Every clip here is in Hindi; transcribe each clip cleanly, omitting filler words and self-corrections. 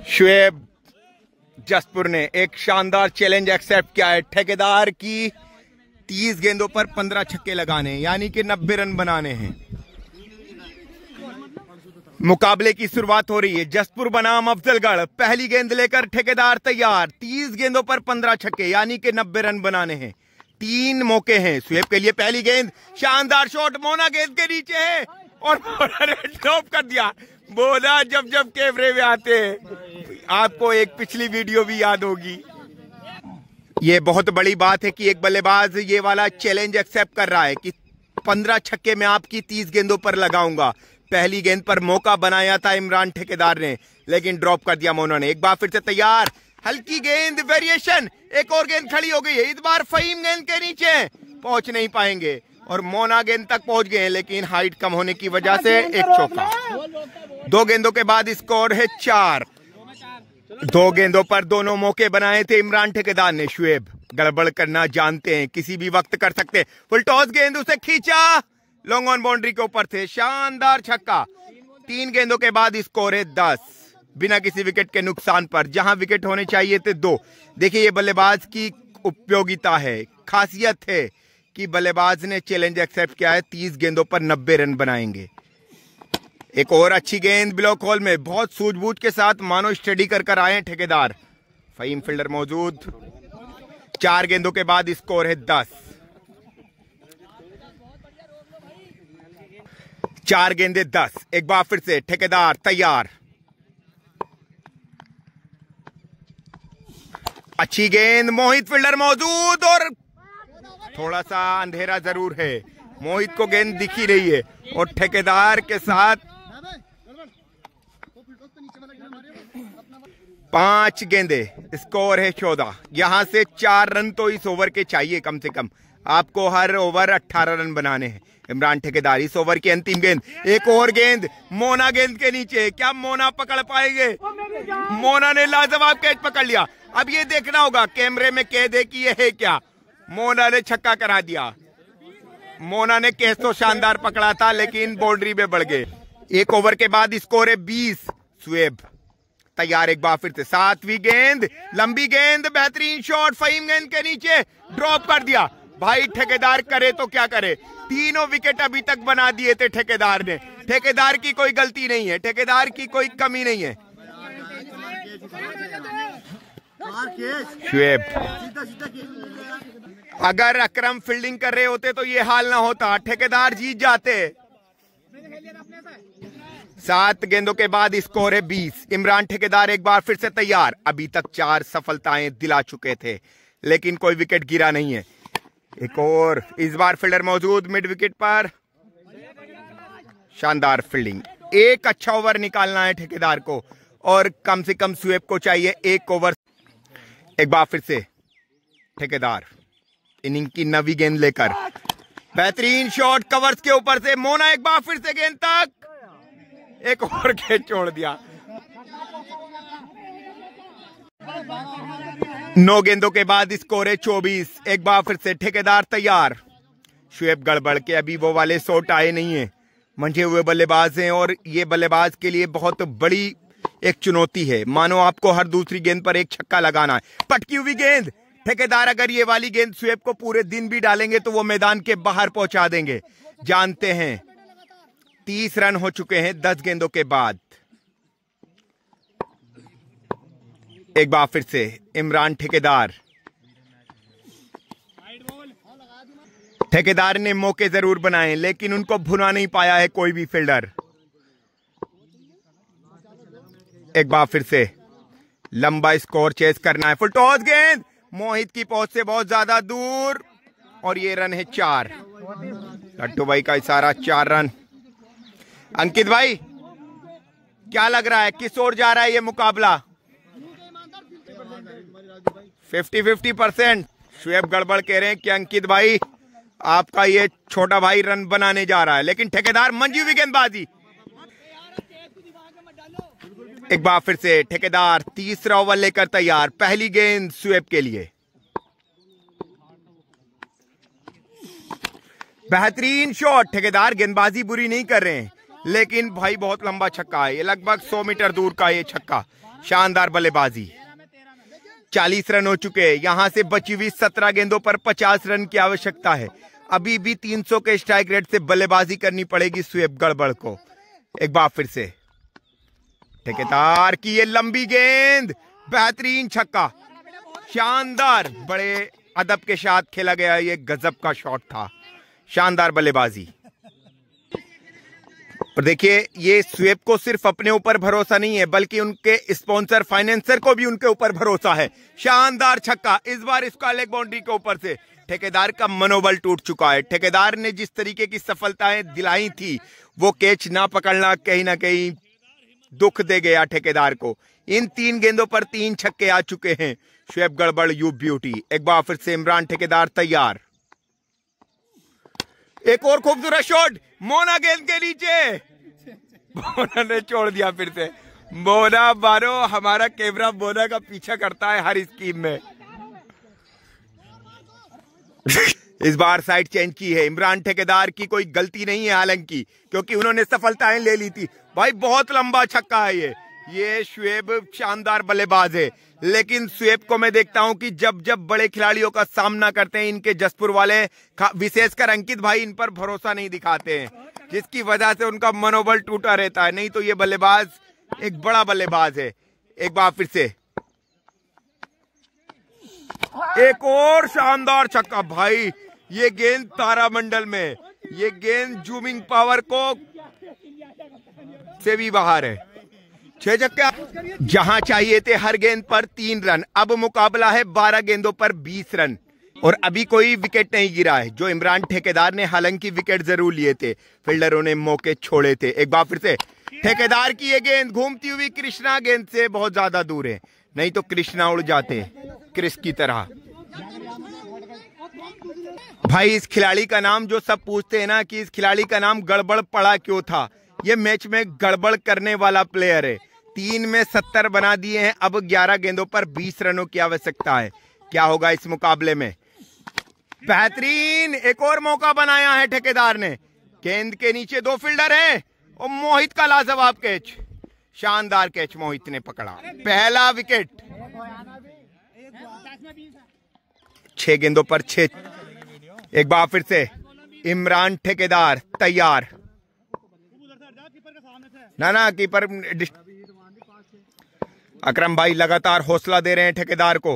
शुएब जसपुर ने एक शानदार चैलेंज एक्सेप्ट किया है। ठेकेदार की 30 गेंदों पर 15 छक्के लगाने यानी कि 90 रन बनाने हैं। मुकाबले की शुरुआत हो रही है। जसपुर बनाम अफजलगढ़, पहली गेंद लेकर ठेकेदार तैयार। 30 गेंदों पर 15 छक्के यानी कि 90 रन बनाने हैं। 3 मौके हैं शुएब के लिए। पहली गेंद, शानदार शॉट, मोना गेंद के नीचे है और मोना ने ड्रॉप कर दिया। मोना जब जब कैमरे में आते हैं, आपको एक पिछली वीडियो भी याद होगी। ये बहुत बड़ी बात है कि एक बल्लेबाज ये वाला चैलेंज एक्सेप्ट कर रहा है कि 15 छक्के मैं आपकी 30 गेंदों पर लगाऊंगा। पहली गेंद पर मौका बनाया था इमरान ठेकेदार ने, लेकिन ड्रॉप कर दिया मोना ने। एक बार फिर से तैयार, हल्की गेंद, वेरिएशन, एक और गेंद खड़ी हो गई है। इस बार फहीम गेंद के नीचे पहुंच नहीं पाएंगे और मोना गेंद तक पहुंच गए, लेकिन हाइट कम होने की वजह से एक चौका। 2 गेंदों के बाद स्कोर है 4। 2 गेंदों पर दोनों मौके बनाए थे इमरान ठेकेदार ने। शुएब गड़बड़ करना जानते हैं, किसी भी वक्त कर सकते। फुल टॉस गेंद, उसे खींचा, लॉन्ग ऑन बाउंड्री के ऊपर थे, शानदार छक्का। 3 गेंदों के बाद स्कोर है 10, बिना किसी विकेट के नुकसान पर, जहां विकेट होने चाहिए थे 2। देखिए ये बल्लेबाज की उपयोगिता है, खासियत है कि बल्लेबाज ने चैलेंज एक्सेप्ट किया है। 30 गेंदों पर 90 रन बनाएंगे। एक और अच्छी गेंद ब्लॉक होल में, बहुत सूझबूझ के साथ मानो स्टडी कर आए हैं ठेकेदार। फहीम फील्डर मौजूद। 4 गेंदों के बाद स्कोर है 10। 4 गेंदे 10। एक बार फिर से ठेकेदार तैयार। अच्छी गेंद, मोहित फील्डर मौजूद और थोड़ा सा अंधेरा जरूर है, मोहित को गेंद दिख ही रही है और ठेकेदार के साथ 5 गेंदे, स्कोर है 14। यहां से 4 रन तो इस ओवर के चाहिए कम से कम। आपको हर ओवर 18 रन बनाने हैं। इमरान ठेकेदार, इस ओवर की अंतिम गेंद, एक और गेंद, मोना गेंद के नीचे। क्या मोना पकड़ पाएंगे? मोना ने लाजवाब कैच पकड़ लिया। अब ये देखना होगा कैमरे में कैद है कि ये है क्या। मोना ने छक्का करा दिया। मोना ने कैच तो शानदार पकड़ा था, लेकिन बाउंड्री में बढ़ गए। 1 ओवर के बाद स्कोर है 20। शुएब तैयार। एक बार फिर से 7वीं गेंद, लंबी गेंद, बेहतरीन शॉट, फहीम गेंद के नीचे, ड्रॉप कर दिया। भाई ठेकेदार करे तो क्या करे, 3 विकेट अभी तक बना दिए थे ठेकेदार ने। ठेकेदार की कोई गलती नहीं है, ठेकेदार की कोई कमी नहीं है। शुएब, अगर अकरम फील्डिंग कर रहे होते तो ये हाल ना होता, ठेकेदार जीत जाते। 7 गेंदों के बाद स्कोर है 20। इमरान ठेकेदार एक बार फिर से तैयार। अभी तक 4 सफलताएं दिला चुके थे, लेकिन कोई विकेट गिरा नहीं है। एक और, इस बार फील्डर मौजूद मिड विकेट पर, शानदार फील्डिंग। एक अच्छा ओवर निकालना है ठेकेदार को और कम से कम शुएब को चाहिए 1 ओवर। एक बार फिर से ठेकेदार इनिंग की 9वीं गेंद लेकर, बेहतरीन शॉट, कवर्स के ऊपर से, मोना एक बार फिर से गेंद तक, एक और गेंद छोड़ दिया। 9 गेंदों के बाद स्कोर है 24। एक बार फिर से ठेकेदार तैयार। शुएब गड़बड़ के अभी वो वाले शॉट आए नहीं है, मंझे हुए बल्लेबाज हैं और ये बल्लेबाज के लिए बहुत बड़ी एक चुनौती है। मानो आपको हर दूसरी गेंद पर एक छक्का लगाना है। पटकी हुई गेंद, ठेकेदार अगर ये वाली गेंद शुएब को पूरे दिन भी डालेंगे तो वो मैदान के बाहर पहुंचा देंगे। जानते हैं 30 रन हो चुके हैं 10 गेंदों के बाद। एक बार फिर से इमरान ठेकेदार। ठेकेदार ने मौके जरूर बनाए, लेकिन उनको भुना नहीं पाया है कोई भी फील्डर। एक बार फिर से लंबा स्कोर चेस करना है। फुल टॉस गेंद, मोहित की पहुंच से बहुत ज्यादा दूर और ये रन है 4। लट्टू भाई का इशारा, 4 रन। अंकित भाई क्या लग रहा है, किस ओर जा रहा है ये मुकाबला? 50-50%। शुएब गड़बड़ कह रहे हैं कि अंकित भाई आपका ये छोटा भाई रन बनाने जा रहा है, लेकिन ठेकेदार मंझी हुई गेंदबाजी। एक बार फिर से ठेकेदार 3रा ओवर लेकर तैयार। पहली गेंद शुएब के लिए, बेहतरीन शॉट। ठेकेदार गेंदबाजी बुरी नहीं कर रहे हैं, लेकिन भाई बहुत लंबा छक्का है ये, लगभग 100 मीटर दूर का ये छक्का। शानदार बल्लेबाजी। 40 रन हो चुके। यहां से बची हुई 17 गेंदों पर 50 रन की आवश्यकता है। अभी भी 300 के स्ट्राइक रेट से बल्लेबाजी करनी पड़ेगी शुएब गड़बड़ को। एक बार फिर से ठेकेदार की ये लंबी गेंद, बेहतरीन छक्का, शानदार, बड़े अदब के साथ खेला गया। ये गजब का शॉट था, शानदार बल्लेबाजी। और देखिए, ये शुएब को सिर्फ अपने ऊपर भरोसा नहीं है बल्कि उनके स्पॉन्सर फाइनेंसर को भी उनके ऊपर भरोसा है। शानदार छक्का, इस बार इसका लेग बाउंड्री के ऊपर से। ठेकेदार का मनोबल टूट चुका है। ठेकेदार ने जिस तरीके की सफलताएं दिलाई थी, वो कैच ना पकड़ना कहीं ना कहीं दुख दे गया ठेकेदार को। इन 3 गेंदों पर 3 छक्के आ चुके हैं शुएब गड़बड़ यू ब्यूटी। एक बार फिर से इमरान ठेकेदार तैयार। एक और खूबसूरत शॉट, मोना गेंद के नीचे, मोना ने छोड़ दिया फिर से। मोना मारो, हमारा कैमरा मोना का पीछा करता है हर स्कीम में। इस बार साइड चेंज की है। इमरान ठेकेदार की कोई गलती नहीं है हालांकि, क्योंकि उन्होंने सफलताएं ले ली थी। भाई बहुत लंबा छक्का है ये शुएब शानदार बल्लेबाज है, लेकिन शुएब को मैं देखता हूं कि जब जब बड़े खिलाड़ियों का सामना करते हैं, इनके जसपुर वाले विशेषकर अंकित भाई इन पर भरोसा नहीं दिखाते हैं, जिसकी वजह से उनका मनोबल टूटा रहता है। नहीं तो ये बल्लेबाज एक बड़ा बल्लेबाज है। एक बार फिर से एक और शानदार छक्का। भाई ये गेंद तारामंडल में, ये गेंद जूमिंग पावर को से भी बाहर है। 6 छक्के जहां चाहिए थे हर गेंद पर 3 रन। अब मुकाबला है 12 गेंदों पर 20 रन और अभी कोई विकेट नहीं गिरा है। जो इमरान ठेकेदार ने हालांकि विकेट जरूर लिए थे, फील्डरों ने मौके छोड़े थे। एक बार फिर से ठेकेदार की ये गेंद घूमती हुई कृष्णा गेंद से बहुत ज्यादा दूर है, नहीं तो कृष्णा उड़ जाते क्रिस की तरह। भाई इस खिलाड़ी का नाम जो सब पूछते हैं ना कि इस खिलाड़ी का नाम गड़बड़ पड़ा क्यों था, ये मैच में गड़बड़ करने वाला प्लेयर है। 3 में 70 बना दिए हैं। अब 11 गेंदों पर 20 रनों की आवश्यकता है। क्या होगा इस मुकाबले में? बेहतरीन, एक और मौका बनाया है ठेकेदार ने। गेंद के नीचे 2 फील्डर हैं और मोहित का लाजवाब कैच, शानदार कैच मोहित ने पकड़ा। पहला विकेट। 6 गेंदों पर 6। एक बार फिर से इमरान ठेकेदार तैयार। ना कीपर अकरम भाई लगातार हौसला दे रहे हैं ठेकेदार को।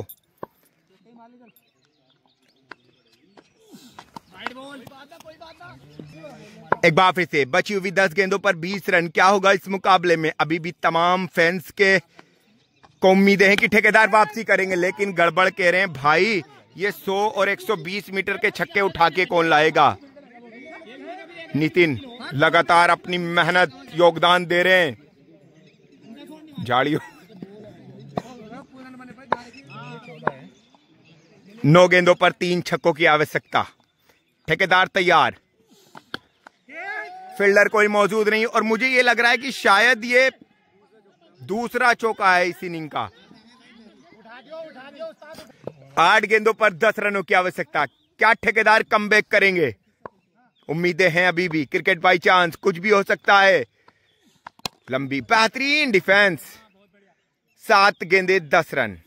एक बार फिर से बची हुई 10 गेंदों पर 20 रन। क्या होगा इस मुकाबले में? अभी भी तमाम फैंस के को उम्मीदें हैं कि ठेकेदार वापसी करेंगे, लेकिन गड़बड़ कह रहे हैं भाई ये 100 और 120 मीटर के छक्के उठा के कौन लाएगा। नितिन लगातार अपनी मेहनत योगदान दे रहे हैं। झाड़ियों 9 गेंदों पर 3 छक्कों की आवश्यकता। ठेकेदार तैयार। फील्डर कोई मौजूद नहीं और मुझे ये लग रहा है कि शायद ये दूसरा चौका है इस इनिंग का। 8 गेंदों पर 10 रनों की आवश्यकता। क्या ठेकेदार कमबैक करेंगे? उम्मीदें हैं अभी भी। क्रिकेट बाई चांस, कुछ भी हो सकता है। लंबी बेहतरीन डिफेंस। 7 गेंदे 10 रन।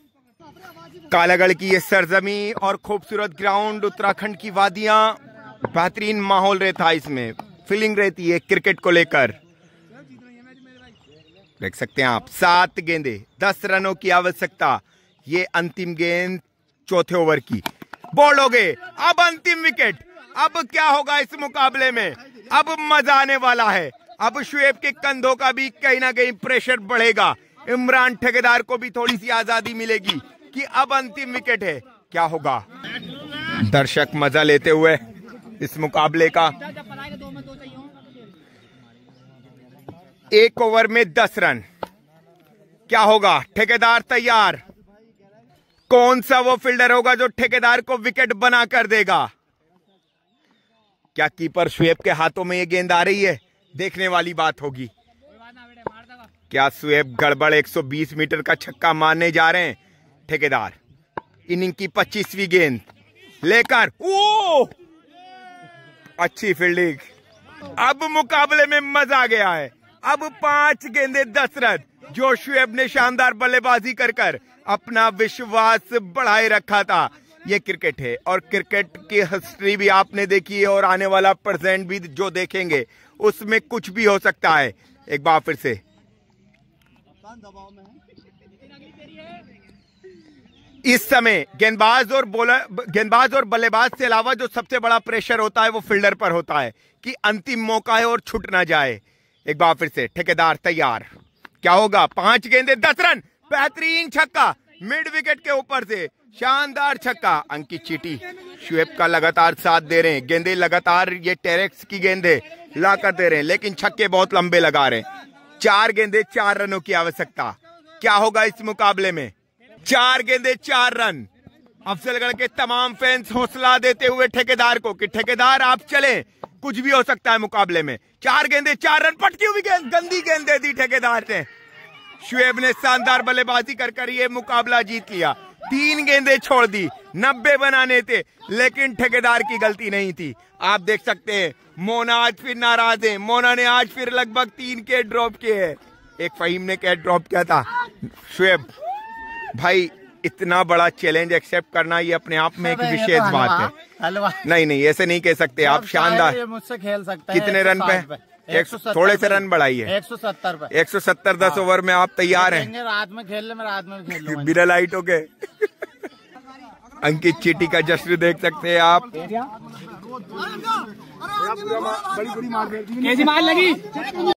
कालागढ़ की ये सरजमी और खूबसूरत ग्राउंड, उत्तराखंड की वादियां, बेहतरीन माहौल रहता है इसमें, फीलिंग रहती है क्रिकेट को लेकर। देख सकते हैं आप 7 गेंदे 10 रनों की आवश्यकता। ये अंतिम गेंद चौथे ओवर की। बॉल हो गए। अब अंतिम विकेट। अब क्या होगा इस मुकाबले में? अब मजा आने वाला है। अब शुएब के कंधों का भी कहीं ना कहीं प्रेशर बढ़ेगा। इमरान ठेकेदार को भी थोड़ी सी आजादी मिलेगी कि अब अंतिम विकेट है। क्या होगा? दर्शक मजा लेते हुए इस मुकाबले का। 1 ओवर में 10 रन। क्या होगा? ठेकेदार तैयार। कौन सा वो फील्डर होगा जो ठेकेदार को विकेट बना कर देगा? क्या कीपर शुएब के हाथों में ये गेंद आ रही है? देखने वाली बात होगी। क्या शुएब गड़बड़ 120 मीटर का छक्का मारने जा रहे हैं? ठेकेदार इनिंग की 25वीं गेंद लेकर, ओ अच्छी फील्डिंग। अब मुकाबले में मजा आ गया है। अब 5 गेंदे 10 रन। जो शुएब ने शानदार बल्लेबाजी कर अपना विश्वास बढ़ाए रखा था। ये क्रिकेट है और क्रिकेट की हिस्ट्री भी आपने देखी है और आने वाला प्रेजेंट भी जो देखेंगे उसमें कुछ भी हो सकता है। एक बार फिर से इस समय गेंदबाज और बल्लेबाज से अलावा जो सबसे बड़ा प्रेशर होता है वो फील्डर पर होता है कि अंतिम मौका है और छूट ना जाए। एक बार फिर से ठेकेदार तैयार, क्या होगा? 5 गेंदे 10 रन, बेहतरीन छक्का मिड विकेट के ऊपर से, शानदार छक्का। अंकित चीटी शुएब का लगातार साथ दे रहे हैं, गेंदे लगातार ये टेरेक्स की गेंदे ला कर दे रहे हैं, लेकिन छक्के बहुत लंबे लगा रहे हैं। 4 गेंदे 4 रनों की आवश्यकता। क्या होगा इस मुकाबले में? 4 गेंदे 4 रन। अफजलगढ़ के तमाम फैंस हौसला देते हुए ठेकेदार को कि ठेकेदार आप चले, कुछ भी हो सकता है मुकाबले में। 4 गेंदे 4 रन, पटकी हुई गेंद, गंदी गेंद दे दी ठेकेदार ने। शुएब ने शानदार बल्लेबाजी कर ये मुकाबला जीत लिया। 3 गेंदे छोड़ दी, 90 बनाने थे, लेकिन ठेकेदार की गलती नहीं थी। आप देख सकते हैं मोना आज फिर नाराज है। मोना ने आज फिर लगभग 3 कैच ड्रॉप किए हैं। एक फहीम ने कैच ड्रॉप किया था। शुएब भाई, इतना बड़ा चैलेंज एक्सेप्ट करना ये अपने आप में एक विशेष बात है। नहीं ऐसे नहीं कह सकते आप। शानदार, मुझसे खेल सकता है। कितने रन पे? 170 थोड़े से रन बढ़ाइए। 170 पे। 170 10 ओवर में आप तैयार हैं? रात में खेल ले, मैं रात में खेल लूंगा बिना लाइट हो गए। अंकित चीटी का जश्न देख सकते हैं आप। बड़ी मार लगी।